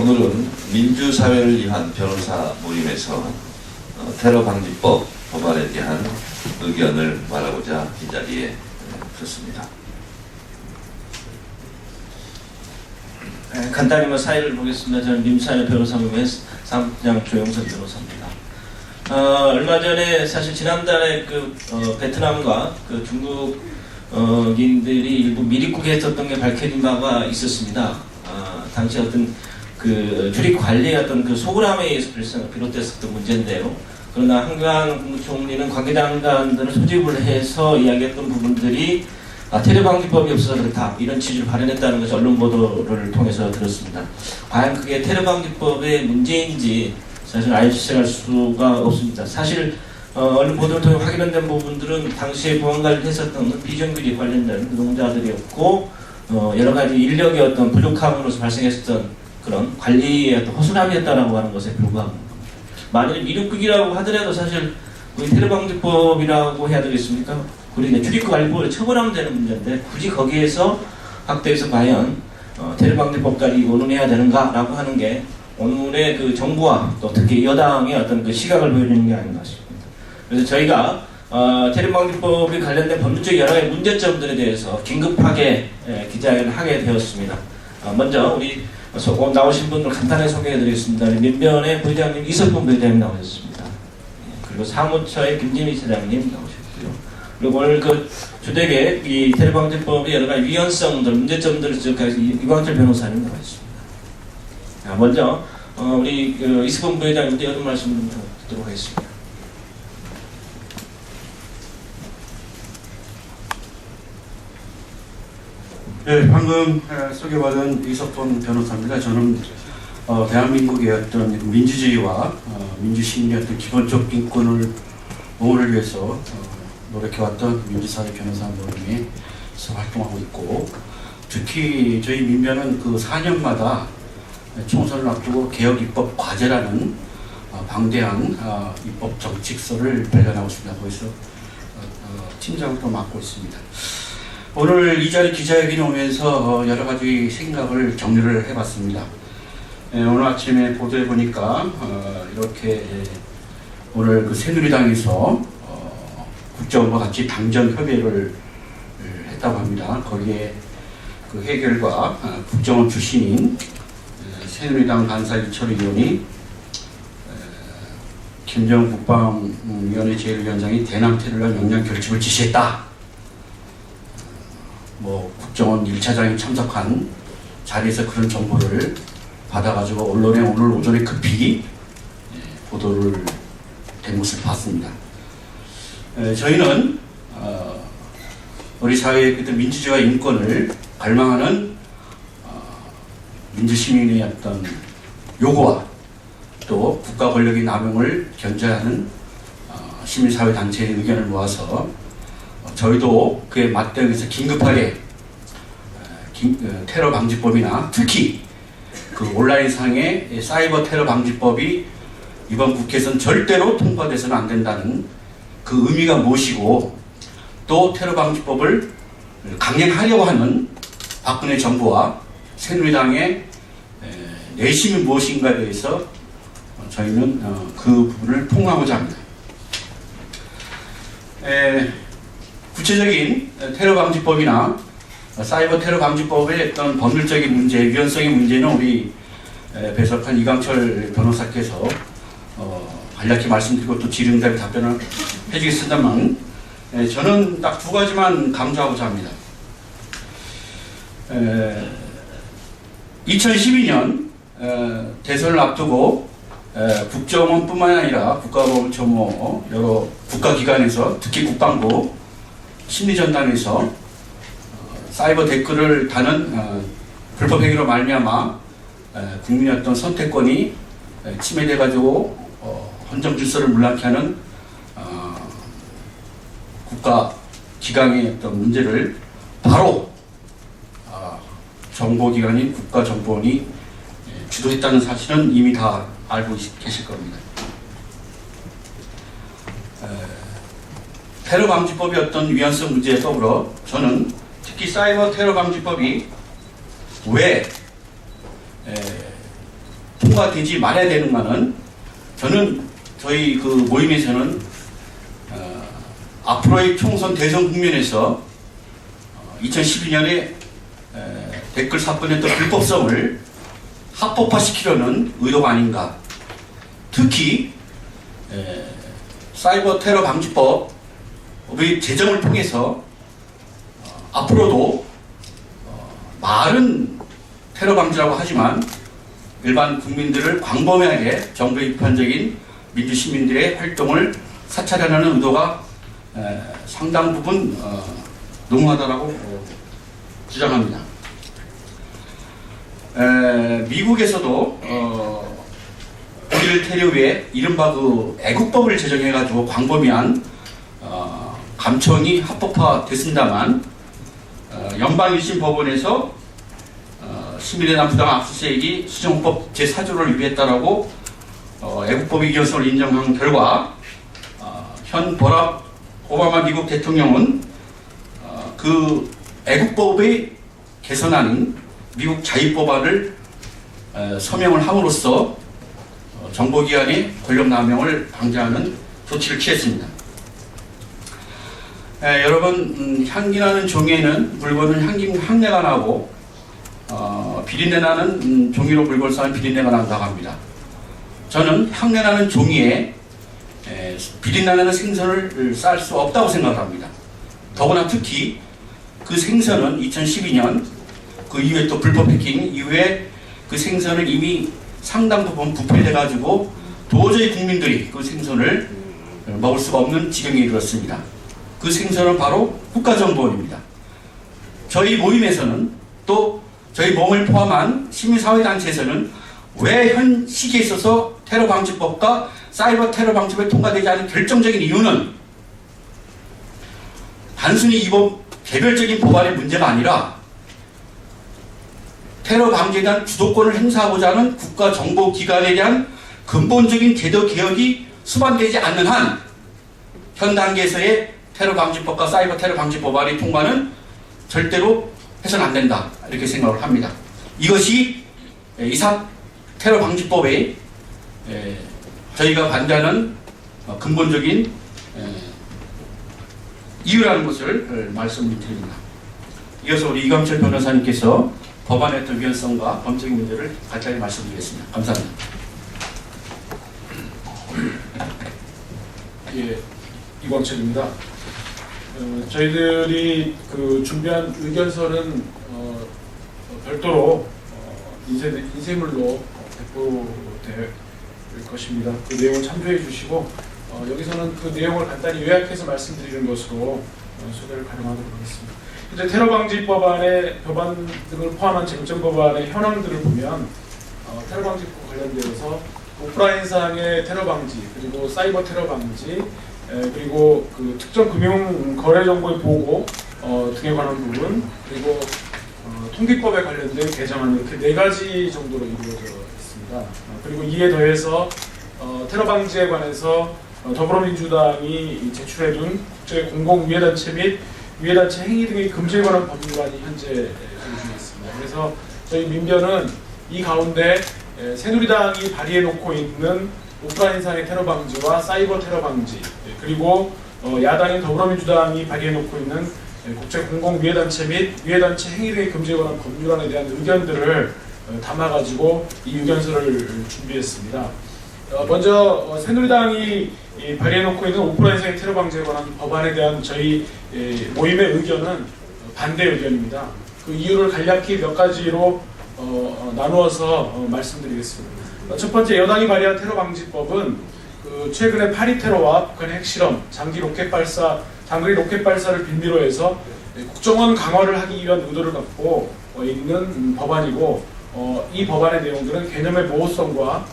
오늘은 민주사회를 위한 변호사 모임에서 테러 방지법 법안에 대한 의견을 말하고자 이 자리에 섰습니다. 간단히 사회를 보겠습니다. 저는 민주사회 변호사 모임의 사무국장 조영석 변호사입니다. 얼마 전에 사실 지난달에 베트남과 중국인들이 일부 미립국했었던 게 밝혀진 바가 있었습니다. 당시 어떤 출입 관리의 어떤 소홀함에 의해서 비롯됐었던 문제인데요. 그러나 한교안 국무총리는 관계장관들을 소집을 해서 이야기했던 부분들이 테러방지법이 없어서 그렇다 이런 취지를 발언했다는 것이 언론 보도를 통해서 들었습니다. 과연 그게 테러방지법의 문제인지 사실 알실 수가 없습니다. 사실 언론 보도를 통해 확인된 부분들은 당시에 보안관리를 했었던 비정규직 관련된 노동자들이었고 여러 가지 인력의 어떤 부족함으로서 발생했었던 그런 관리의 어떤 허술함이었다라고 하는 것에 불과합니다. 만일 미륵국이라고 하더라도 사실 우리 테러방지법이라고 해야 되겠습니까? 우리 출입관리법을 처벌하면 되는 문제인데 굳이 거기에서 확대해서 과연 테러방지법까지 논의해야 되는가라고 하는 게 오늘의 정부와 또 특히 여당의 어떤 시각을 보여주는 게 아닌가 싶습니다. 그래서 저희가 테러방지법에 관련된 법률적 여러 가지 문제점들에 대해서 긴급하게 기자회견을 하게 되었습니다. 먼저 우리 나오신 분들 간단하게 소개해드리겠습니다. 민변의 부회장님 이석분 부회장님 나오셨습니다. 그리고 사무처의 김진희 차장님 나오셨고요. 그리고 오늘 주택의 이 테러방지법의 여러 가지 위헌성들, 문제점들을 지적해서 이광철 변호사님 나와있습니다. 먼저 우리 이석분 부회장님께 여러 말씀 좀 듣도록 하겠습니다. 네, 방금 소개받은 이석분 변호사입니다. 저는 대한민국의 어떤 민주주의와 민주시민의 어떤 기본적 인권을 보호를 위해서 노력해왔던 민주사회 변호사 모임에서 활동하고 있고, 특히 저희 민변은 4년마다 총선을 앞두고 개혁 입법 과제라는 방대한 입법 정칙서를 발간하고 있습니다. 거기서 팀장으로 맡고 있습니다. 오늘 이 자리 기자회견에 오면서 여러 가지 생각을 정리를 해봤습니다. 오늘 아침에 보도해 보니까 이렇게 오늘 새누리당에서 국정원과 같이 당정 협의를 했다고 합니다. 거기에 해결과 국정원 출신인 새누리당 간사 이철우 의원이 김정은 국방위원회 제1위원장이 대남 테러를 명령 결집을 지시했다. 국정원 1차장이 참석한 자리에서 그런 정보를 받아가지고 언론에 오늘 오전에 급히 보도를 된 것을 봤습니다. 저희는 우리 사회의 민주주의와 인권을 갈망하는 민주시민의 어떤 요구와 또 국가 권력의 남용을 견제하는 시민사회단체의 의견을 모아서 저희도 그에 맞대응해서 긴급하게 테러 방지법이나 특히 온라인상의 사이버 테러 방지법이 이번 국회에서는 절대로 통과돼서는 안 된다는 그 의미가 무엇이고, 또 테러 방지법을 강행하려고 하는 박근혜 정부와 새누리당의 내심이 무엇인가에 대해서 저희는 그 부분을 폭로하고자 합니다. 구체적인 테러 방지법이나 사이버 테러 방지법의 어떤 법률적인 문제, 위헌성의 문제는 우리 배석한 이광철 변호사께서 간략히 말씀드리고 또 질의응답에 답변을 해주겠습니다만, 저는 딱 두 가지만 강조하고자 합니다. 2012년 대선을 앞두고 국정원뿐만 아니라 국가보훈처 여러 국가기관에서 특히 국방부 심리전단에서 사이버 댓글을 다는 불법 행위로 말미암아 국민의 어떤 선택권이 침해돼가지고 헌정 질서를 문란케 하는 국가기관의 어떤 문제를 바로 정보기관인 국가정보원이 주도했다는 사실은 이미 다 알고 계실 겁니다. 테러 방지법의 어떤 위헌성 문제에 더불어 저는 특히 사이버 테러 방지법이 왜 합법화가 되지 말아야 되는가는 저는 저희 그 모임에서는 앞으로의 총선 대선 국면에서 2012년에 댓글 사건의 불법성을 합법화시키려는 의도가 아닌가. 특히 사이버 테러 방지법의 제정을 통해서 앞으로도 말은 테러 방지라고 하지만 일반 국민들을 광범위하게 정부의 비판적인 민주시민들의 활동을 사찰하려는 의도가 상당 부분 농후하다라고 주장합니다. 미국에서도 독일 테러에 이른바 그 애국법을 제정해가지고 광범위한 감청이 합법화됐습니다만 연방 1심 법원에서 시민의 남부당 압수수색이 수정법 제4조를 위배했다라고 애국법의 위헌성을 인정한 결과 현 버락 오바마 미국 대통령은 그 애국법의 개선안인 미국 자유법안을 서명을 함으로써 정보기관의 권력남용을 방지하는 조치를 취했습니다. 여러분, 향기나는 종이에는 물건은 향내가 나고 비린내나는 종이로 물건을 싸면 비린내가 난다고 합니다. 저는 향내나는 종이에 비린내나는 생선을 쌀 수 없다고 생각합니다. 더구나 특히 그 생선은 2012년 그 이후에 또 불법 해킹 이후에 그 생선을 이미 상당 부분 부패돼가지고 도저히 국민들이 그 생선을 먹을 수가 없는 지경에 이르렀습니다. 그 생선은 바로 국가정보원입니다. 저희 모임에서는 또 저희 모임을 포함한 시민사회단체에서는 왜 현 시기에 있어서 테러방지법과 사이버 테러방지법이 통과되지 않은 결정적인 이유는 단순히 이번 개별적인 법안의 문제가 아니라 테러 방지에 대한 주도권을 행사하고자 하는 국가정보기관에 대한 근본적인 제도 개혁이 수반되지 않는 한 현 단계에서의 테러방지법과 사이버 테러방지 법안의 통과는 절대로 해서는 안 된다 이렇게 생각을 합니다. 이것이 이사 테러방지법에 저희가 반대하는 근본적인 이유라는 것을 말씀드립니다. 이어서 우리 이광철 변호사님께서 법안의 어떤 위헌성과 법적인 문제를 간단히 말씀드리겠습니다. 감사합니다. 예, 이광철입니다. 저희들이 그 준비한 의견서는 별도로 인쇄물로 배포될 것입니다. 그 내용을 참조해 주시고 여기서는 그 내용을 간단히 요약해서 말씀드리는 것으로 소개를 가능하도록 하겠습니다. 이제 테러방지법안의 법안 등을 포함한 쟁점 법안의 현황들을 보면 테러방지법 관련되어서 오프라인상의 테러방지 그리고 사이버 테러방지 그리고 그 특정 금융 거래 정보의 보호 등에 관한 부분 그리고 통기법에 관련된 개정안 이렇게 4가지 정도로 이루어져 있습니다. 그리고 이에 더해서 테러 방지에 관해서 더불어민주당이 제출해둔 국제 공공위해단체 및 위해단체 행위 등의 금지에 관한 법률안이 현재 준비되어 있습니다. 그래서 저희 민변은 이 가운데 새누리당이 발의해놓고 있는 오프라인상의 테러 방지와 사이버 테러 방지 그리고 야당인 더불어민주당이 발의해놓고 있는 국제 공공위해단체 및 위해단체 행위 등의 금지에 관한 법률안에 대한 의견들을 담아가지고 이 의견서를 준비했습니다. 먼저 새누리당이 발의해놓고 있는 오프라인상의 테러 방지에 관한 법안에 대한 저희 모임의 의견은 반대 의견입니다. 그 이유를 간략히 몇 가지로 나누어서 말씀드리겠습니다. 첫 번째, 여당이 발의한 테러방지법은 그 최근에 파리 테러와 북한의 핵실험, 장거리 로켓 발사를 빌미로 해서 국정원 강화를 하기 위한 의도를 갖고 있는 법안이고 이 법안의 내용들은 개념의 모호성과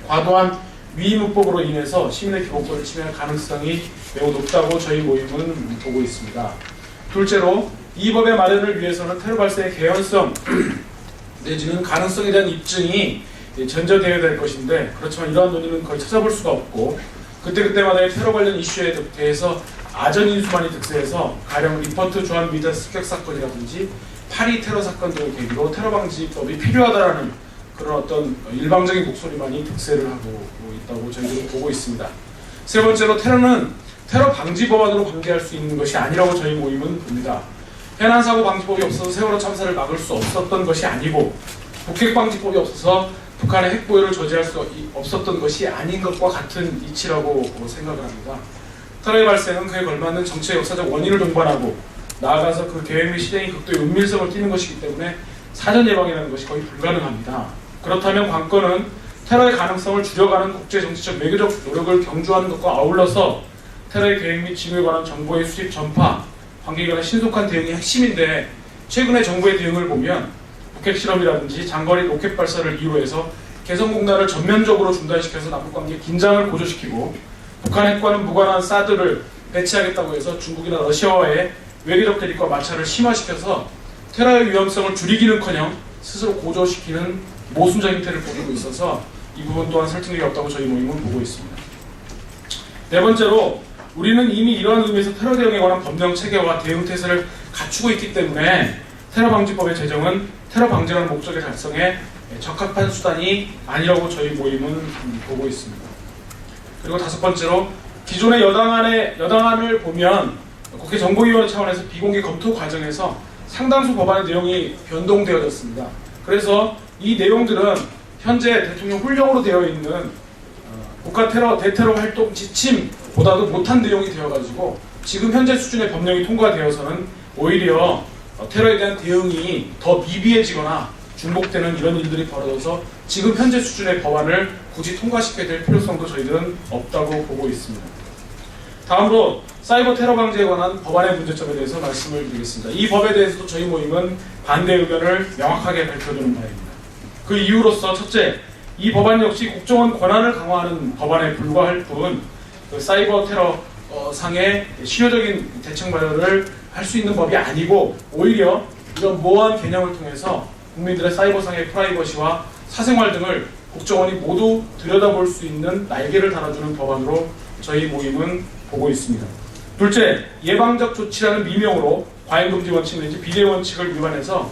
과도한 위임문법으로 인해서 시민의 기본권을 침해할 가능성이 매우 높다고 저희 모임은 보고 있습니다. 둘째로 이 법의 마련을 위해서는 테러 발생의 개연성 내지는 가능성에 대한 입증이 전제되어야 될 것인데 그렇지만 이러한 논의는 거의 찾아볼 수가 없고 그때그때마다의 테러 관련 이슈에 대해서 아전 인수만이 득세해서 가령 리퍼트 조한 미달 습격 사건이라든지 파리 테러 사건 등을 계기로 테러 방지법이 필요하다라는 그런 어떤 일방적인 목소리만이 득세를 하고 있다고 저희들은 보고 있습니다. 세 번째로 테러는 테러 방지 법안으로 관계할 수 있는 것이 아니라고 저희 모임은 봅니다. 해난 사고 방지법이 없어서 세월호 참사를 막을 수 없었던 것이 아니고 북핵 방지법이 없어서 북한의 핵보유를 저지할 수 없었던 것이 아닌 것과 같은 이치라고 생각을 합니다. 테러의 발생은 그에 걸맞는 정치의 역사적 원인을 동반하고 나아가서 그 계획 및 실행이 극도의 은밀성을 띠는 것이기 때문에 사전 예방이라는 것이 거의 불가능합니다. 그렇다면 관건은 테러의 가능성을 줄여가는 국제 정치적 외교적 노력을 경주하는 것과 아울러서 테러의 계획 및 징후에 관한 정보의 수집 전파, 관계기관의 신속한 대응이 핵심인데 최근의 정부의 대응을 보면 북핵 실험이라든지 장거리 로켓 발사를 이유로 해서 개성공단을 전면적으로 중단시켜서 남북관계 긴장을 고조시키고 북한 핵과는 무관한 사드를 배치하겠다고 해서 중국이나 러시아와의 외교적 대립과 마찰을 심화시켜서 테러의 위험성을 줄이기는커녕 스스로 고조시키는 모순적 행태를 보이고 있어서 이 부분 또한 설득력이 없다고 저희 모임은 보고 있습니다. 네 번째로 우리는 이미 이러한 의미에서 테러 대응에 관한 법령 체계와 대응 태세를 갖추고 있기 때문에 테러 방지법의 제정은 테러 방지라는 목적의 달성에 적합한 수단이 아니라고 저희 모임은 보고 있습니다. 그리고 다섯 번째로 기존의 여당안을 보면 국회 정보위원회 차원에서 비공개 검토 과정에서 상당수 법안의 내용이 변동되어졌습니다. 그래서 이 내용들은 현재 대통령 훈령으로 되어 있는 국가 대테러 활동 지침보다도 못한 내용이 되어가지고 지금 현재 수준의 법령이 통과되어서는 오히려 테러에 대한 대응이 더 미비해지거나 중복되는 이런 일들이 벌어져서 지금 현재 수준의 법안을 굳이 통과시켜야 될 필요성도 저희들은 없다고 보고 있습니다. 다음으로 사이버 테러 방지에 관한 법안의 문제점에 대해서 말씀을 드리겠습니다. 이 법에 대해서도 저희 모임은 반대 의견을 명확하게 밝혀두는 바입니다. 그 이유로서 첫째, 이 법안 역시 국정원 권한을 강화하는 법안에 불과할 뿐 그 사이버 테러 상의 실효적인 대책 마련을 할 수 있는 법이 아니고 오히려 이런 모호한 개념을 통해서 국민들의 사이버상의 프라이버시와 사생활 등을 국정원이 모두 들여다볼 수 있는 날개를 달아주는 법안으로 저희 모임은 보고 있습니다. 둘째, 예방적 조치라는 미명으로 과잉금지 원칙 내지 비례 원칙을 위반해서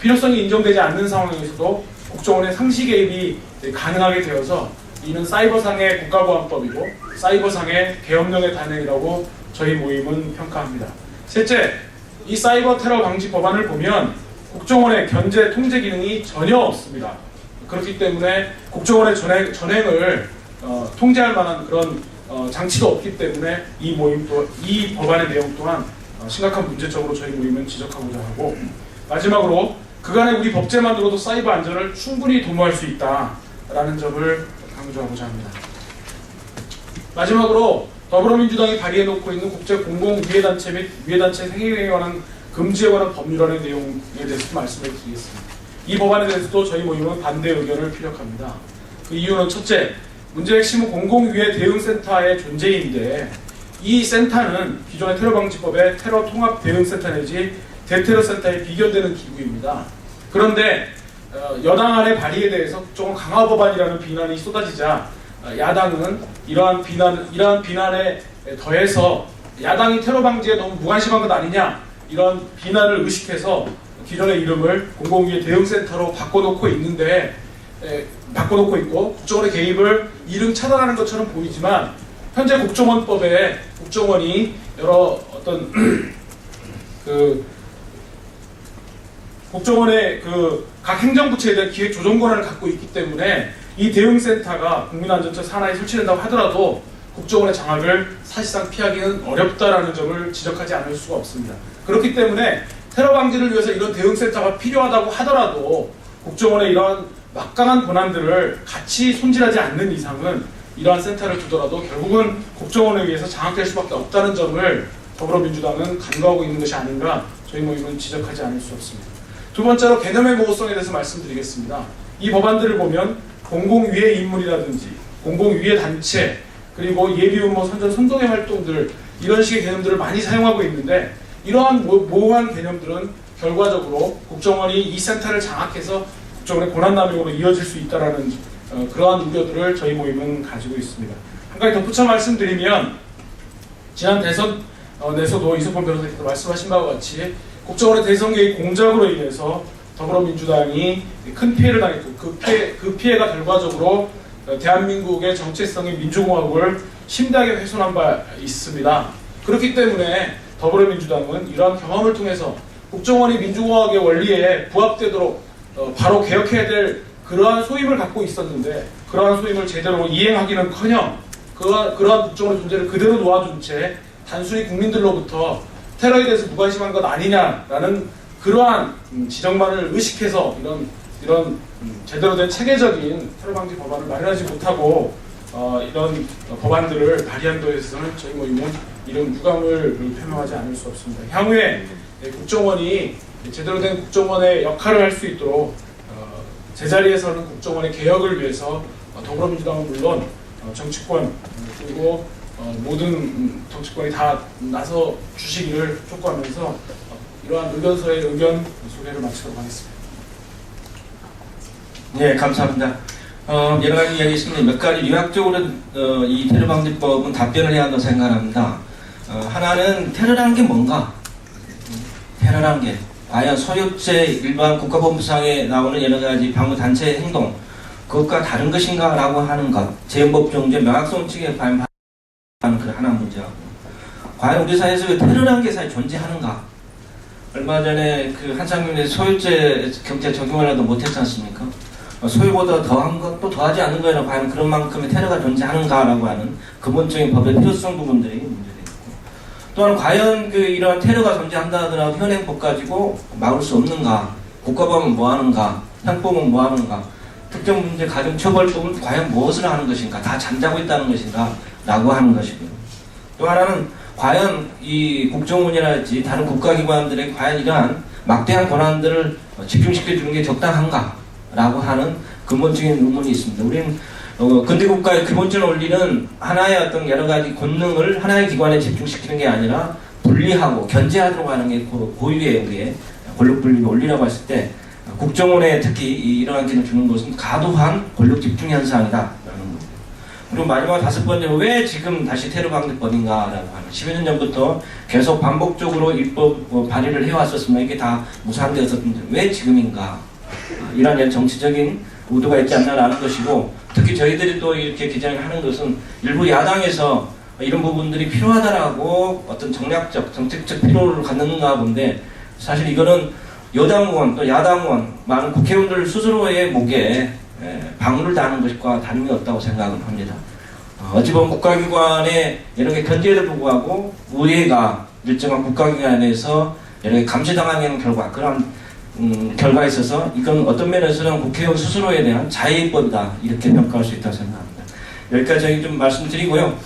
필요성이 인정되지 않는 상황에서도 국정원의 상시 개입이 가능하게 되어서 이는 사이버상의 국가보안법이고 사이버상의 계엄령의 단행이라고 저희 모임은 평가합니다. 셋째, 이 사이버 테러 방지 법안을 보면 국정원의 견제 통제 기능이 전혀 없습니다. 그렇기 때문에 국정원의 전행을 통제할 만한 그런 장치도 없기 때문에 이 법안의 내용 또한 심각한 문제점으로 저희 모임은 지적하고자 하고, 마지막으로 그간의 우리 법제만으로도 사이버 안전을 충분히 도모할 수 있다라는 점을 강조하고자 합니다. 마지막으로 더불어민주당이 발의해놓고 있는 국제공공위해단체 및 위해단체 행위에 관한 금지에 관한 법률안의 내용에 대해서 말씀을 드리겠습니다. 이 법안에 대해서도 저희 모임은 반대 의견을 피력합니다. 그 이유는 첫째, 문제의 핵심은 공공위해 대응센터의 존재인데 이 센터는 기존의 테러방지법의 테러 통합 대응센터 내지 대테러센터에 비견되는 기구입니다. 그런데 여당안의 발의에 대해서 조금 강화 법안이라는 비난이 쏟아지자 야당은 이러한 비난에 더해서 야당이 테러 방지에 너무 무관심한 것 아니냐 이런 비난을 의식해서 기존의 이름을 공공위해 대응센터로 바꿔놓고 있고 국정원의 개입을 이름 차단하는 것처럼 보이지만 현재 국정원법에 국정원이 여러 어떤 국정원의 각 행정부처에 대한 기획 조정 권한을 갖고 있기 때문에 이 대응센터가 국민안전처 산하에 설치된다고 하더라도 국정원의 장악을 사실상 피하기는 어렵다라는 점을 지적하지 않을 수가 없습니다. 그렇기 때문에 테러 방지를 위해서 이런 대응센터가 필요하다고 하더라도 국정원의 이러한 막강한 권한들을 같이 손질하지 않는 이상은 이러한 센터를 두더라도 결국은 국정원에 의해서 장악될 수밖에 없다는 점을 더불어민주당은 간과하고 있는 것이 아닌가 저희 모임은 지적하지 않을 수 없습니다. 두 번째로 개념의 모호성에 대해서 말씀드리겠습니다. 이 법안들을 보면 공공위해 인물이라든지 공공위해 단체 그리고 예비후보 선전 선동의 활동들 이런 식의 개념들을 많이 사용하고 있는데 이러한 모호한 개념들은 결과적으로 국정원이 이 센터를 장악해서 국정원의 권한남용으로 이어질 수 있다는 그러한 우려들을 저희 모임은 가지고 있습니다. 한 가지 덧붙여 말씀드리면 지난 대선에서도 이석범 변호사께서 말씀하신 바와 같이 국정원의 대선 개입 공작으로 인해서 더불어민주당이 큰 피해를 당했고 그 피해가 결과적으로 대한민국의 정체성인 민주공화국을 심하게 훼손한 바 있습니다. 그렇기 때문에 더불어민주당은 이러한 경험을 통해서 국정원이 민주공화국의 원리에 부합되도록 바로 개혁해야 될 그러한 소임을 갖고 있었는데 그러한 소임을 제대로 이행하기는커녕 그러한 국정원의 존재를 그대로 놓아준 채 단순히 국민들로부터 테러에 대해서 무관심한 것 아니냐라는 그러한 지적만을 의식해서 이런 제대로 된 체계적인 테러 방지 법안을 마련하지 못하고 이런 법안들을 발의한 데 있어서는 저희 모임은 이런 유감을 표명하지 않을 수 없습니다. 향후에 국정원이 제대로 된 국정원의 역할을 할 수 있도록 제자리에서는 국정원의 개혁을 위해서 더불어민주당은 물론 정치권 그리고 모든 정치권이 다 나서 주시기를 촉구하면서 이러한 의견서의 의견 소개를 마치도록 하겠습니다. 네, 감사합니다. 여러 가지 이야기 있습니다. 몇 가지 요약적으로 이 테러방지법은 답변을 해야 한다고 생각합니다. 하나는 테러라는 게 뭔가? 테러라는 게 과연 소유죄 일반 국가본부상에 나오는 여러 가지 방어단체의 행동 그것과 다른 것인가 라고 하는 것 재헌법정제 명확성 측에 과연 그 하나 문제하고 과연 우리 사회에서 테러라는 게 사실 존재하는가? 얼마 전에 그 한상민의 소유죄 경제 적용을 하도 못했지 않습니까? 소유보다 더한 것 또 더하지 않는 거에는 과연 그런 만큼의 테러가 존재하는가라고 하는 근본적인 법의 필요성 부분들이 문제되고 또한 과연 이러한 테러가 존재한다 하더라도 현행법 가지고 막을 수 없는가? 국가법은 뭐 하는가? 형법은 뭐 하는가? 특정 문제 가중처벌법은 과연 무엇을 하는 것인가? 다 잠자고 있다는 것인가? 라고 하는 것이고요. 또 하나는 과연 이 국정원이랄지 다른 국가기관들에게 과연 이러한 막대한 권한들을 집중시켜주는 게 적당한가? 라고 하는 근본적인 의문이 있습니다. 우리는 근대국가의 기본적인 원리는 하나의 어떤 여러 가지 권능을 하나의 기관에 집중시키는 게 아니라 분리하고 견제하도록 하는 게 고유의 우리의 권력분립의 원리라고 했을 때 국정원에 특히 이러한 기능을 주는 것은 과도한 권력 집중 현상이다라는 겁니다. 그리고 마지막 다섯 번째로 왜 지금 다시 테러방지법인가라고 하는 10여 년 전부터 계속 반복적으로 입법 발의를 해왔었으면 이게 다 무산되었었는데 왜 지금인가? 이러한 정치적인 의도가 있지 않나라는 것이고 특히 저희들이 또 이렇게 기장을 하는 것은 일부 야당에서 이런 부분들이 필요하다라고 어떤 정략적, 정책적 필요를 갖는가 본데 사실 이거는 여당 의원 또 야당 의원 많은 국회의원들 스스로의 목에 방울을 다는 것과 다름이 없다고 생각을 합니다. 어찌 보면 국가기관의 여러 개 견제에도 불구하고 의회가 일정한 국가기관에서 여러 개 감시당하는 결과 그런 결과에 있어서 이건 어떤 면에서는 국회의원 스스로에 대한 자해법이다 이렇게 평가할 수 있다고 생각합니다. 여기까지 저희 좀 말씀드리고요.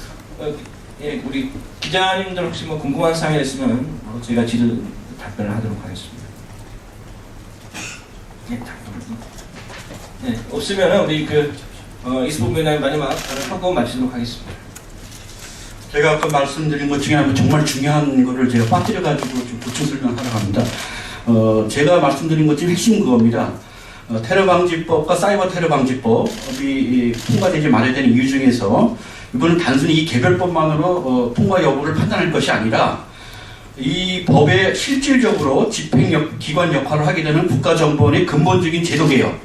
예, 우리 기자님들 혹시 뭐 궁금한 사항이 있으면 저희가 답변을 하도록 하겠습니다. 네, 없으면 우리 이수봉변호사님 마지막 하고 마치도록 하겠습니다. 제가 아까 말씀드린 것 중에 정말 중요한 거를 제가 빠뜨려가지고 좀 보충 설명하러 합니다. 제가 말씀드린 것 중에 핵심 그겁니다. 테러방지법과 사이버 테러방지법이 통과되지 말아야 되는 이유 중에서 이거는 단순히 이 개별법만으로 통과 여부를 판단할 것이 아니라 이 법에 실질적으로 집행기관 역할을 하게 되는 국가정보원의 근본적인 제도개혁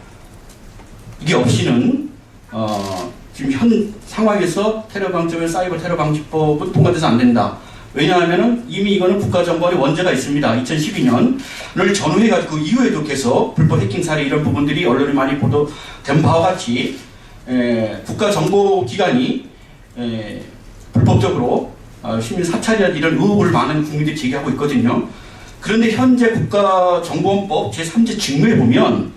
이게 없이는 지금 현 상황에서 테러방지법, 사이버 테러방지법은 통과돼서 안 된다. 왜냐하면 이미 이거는 국가정보원의 원죄가 있습니다. 2012년을 전후해가지고 그 이후에도 계속 불법 해킹 사례 이런 부분들이 언론에 많이 보도된 바와 같이 국가정보기관이 불법적으로 시민 사찰이라든 이런 의혹을 많은 국민들이 제기하고 있거든요. 그런데 현재 국가정보원법 제3제 직무에 보면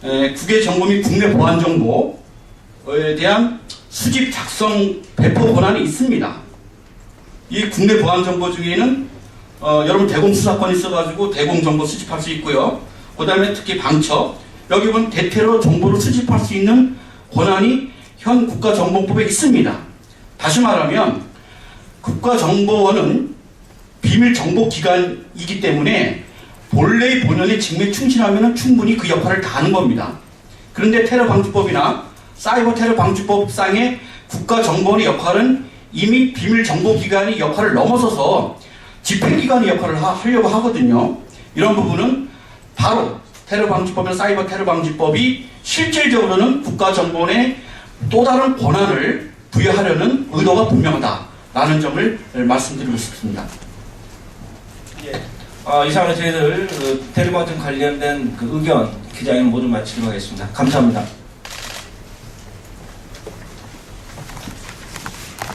국외정보 및 국내 보안정보에 대한 수집, 작성, 배포 권한이 있습니다. 이 국내 보안정보 중에는 여러분 대공수사권이 있어가지고 대공정보 수집할 수 있고요. 그 다음에 특히 방첩, 여기 보면 대테러 정보를 수집할 수 있는 권한이 현 국가정보법에 있습니다. 다시 말하면 국가정보원은 비밀정보기관이기 때문에 본래의 본연의 직무에 충실하면 충분히 그 역할을 다하는 겁니다. 그런데 테러방지법이나 사이버 테러방지법상의 국가정보원의 역할은 이미 비밀정보기관의 역할을 넘어서서 집행기관의 역할을 하려고 하거든요. 이런 부분은 바로 테러 방지법이나 사이버 테러 방지법이 실질적으로는 국가정보원에 또 다른 권한을 부여하려는 의도가 분명하다라는 점을 말씀드리고 싶습니다. 이상으로 저희들 테러 방지 관련된 그 의견 기자회견 모두 마치도록 하겠습니다. 감사합니다.